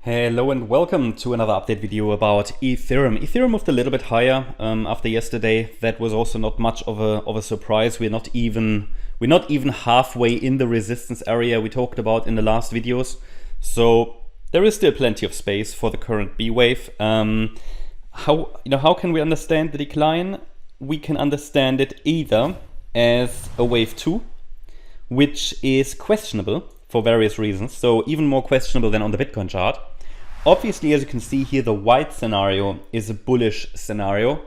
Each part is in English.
Hello and welcome to another update video about Ethereum. Ethereum moved a little bit higher after yesterday. That was also not much of a surprise. We're not even halfway in the resistance area we talked about in the last videos. So there is still plenty of space for the current B wave. How can we understand the decline? We can understand it either as a wave 2, which is questionable for various reasons. So even more questionable than on the Bitcoin chart. Obviously, as you can see here, the white scenario is a bullish scenario.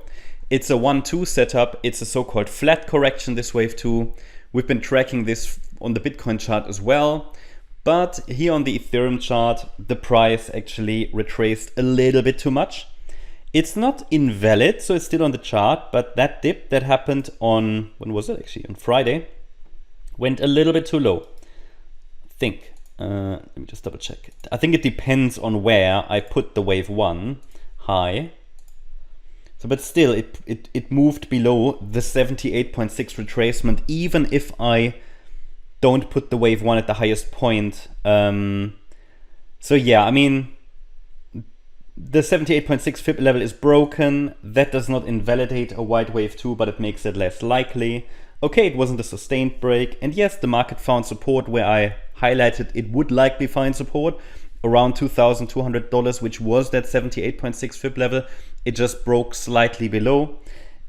It's a 1-2 setup. It's a so-called flat correction, this wave 2. We've been tracking this on the Bitcoin chart as well. But here on the Ethereum chart, the price actually retraced a little bit too much. It's not invalid, so it's still on the chart. But that dip that happened on, when was it actually? On Friday, went a little bit too low. I think. Let me just double check. I think it depends on where I put the wave 1 high. So, but still, it moved below the 78.6 retracement, even if I don't put the wave 1 at the highest point. So yeah, I mean, the 78.6 fib level is broken. That does not invalidate a white wave 2, but it makes it less likely. Okay, it wasn't a sustained break. And yes, the market found support where I highlighted it would likely find support around $2,200, which was that 78.6 fib level. It just broke slightly below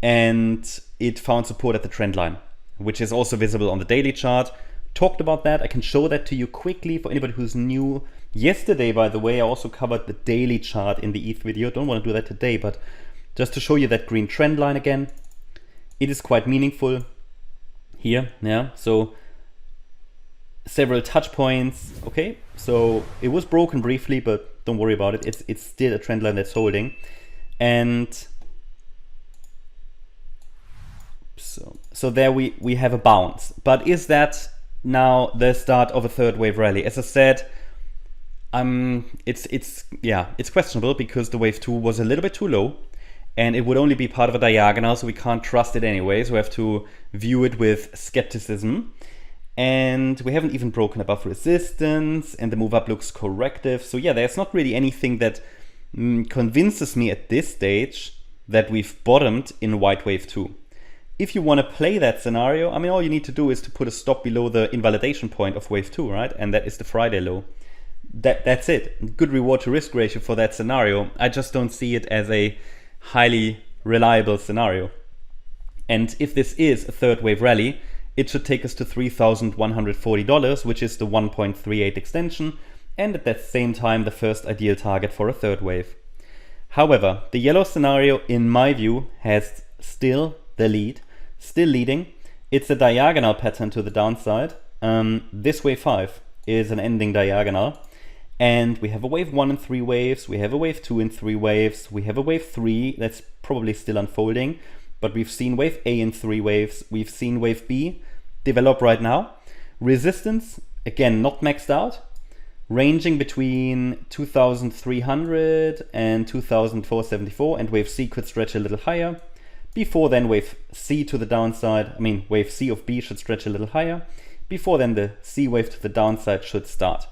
and it found support at the trend line, which is also visible on the daily chart. Talked about that. I can show that to you quickly for anybody who's new. Yesterday, by the way, I also covered the daily chart in the ETH video. Don't want to do that today, but just to show you that green trend line again. It is quite meaningful here, yeah. So several touch points. Okay, so it was broken briefly, but don't worry about it. It's still a trend line that's holding. And so there we have a bounce. But is that now the start of a third wave rally? As I said, it's questionable because the wave 2 was a little bit too low and it would only be part of a diagonal, so we can't trust it anyways. We have to view it with skepticism. And we haven't even broken above resistance, and the move up looks corrective. So yeah, there's not really anything that convinces me at this stage that we've bottomed in white wave 2. If you want to play that scenario, I mean, all you need to do is to put a stop below the invalidation point of wave 2, right? And that is the Friday low. That's it. Good reward to risk ratio for that scenario. I just don't see it as a highly reliable scenario. And if this is a third wave rally, it should take us to $3,140, which is the 1.38 extension, and at that same time the first ideal target for a third wave. However, the yellow scenario, in my view, has still the lead, still leading. It's a diagonal pattern to the downside. This wave 5 is an ending diagonal, and we have a wave 1 in 3 waves, we have a wave 2 in 3 waves, we have a wave 3 that's probably still unfolding. But we've seen wave A in 3 waves. We've seen wave B develop right now. Resistance, again, not maxed out, ranging between 2,300 and 2,474, and wave C could stretch a little higher. Before then, wave C to the downside, I mean, wave C of B should stretch a little higher. Before then, the C wave to the downside should start.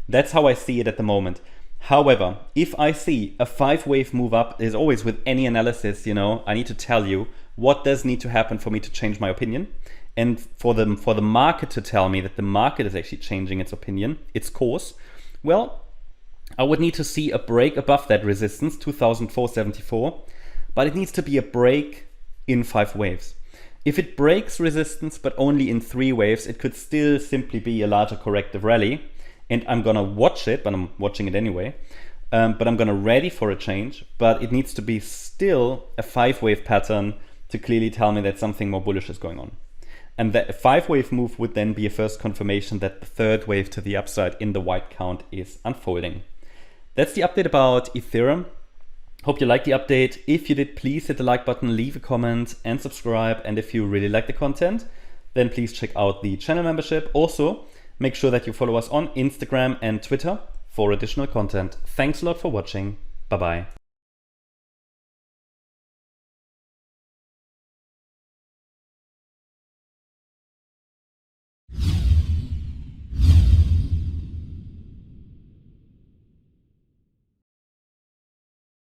That's how I see it at the moment. However, if I see a 5-wave move up, as always with any analysis, you know, I need to tell you what does need to happen for me to change my opinion, and for the market to tell me that the market is actually changing its opinion, its course. Well, I would need to see a break above that resistance, 2,474, but it needs to be a break in 5 waves. If it breaks resistance but only in 3 waves, it could still simply be a larger corrective rally. And I'm gonna watch it, but I'm watching it anyway. But I'm gonna ready for a change, but it needs to be still a 5-wave pattern to clearly tell me that something more bullish is going on. And that a 5-wave move would then be a first confirmation that the third wave to the upside in the white count is unfolding. That's the update about Ethereum. Hope you liked the update. If you did, please hit the like button, leave a comment and subscribe. And if you really like the content, then please check out the channel membership. Also, make sure that you follow us on Instagram and Twitter for additional content. Thanks a lot for watching. Bye-bye.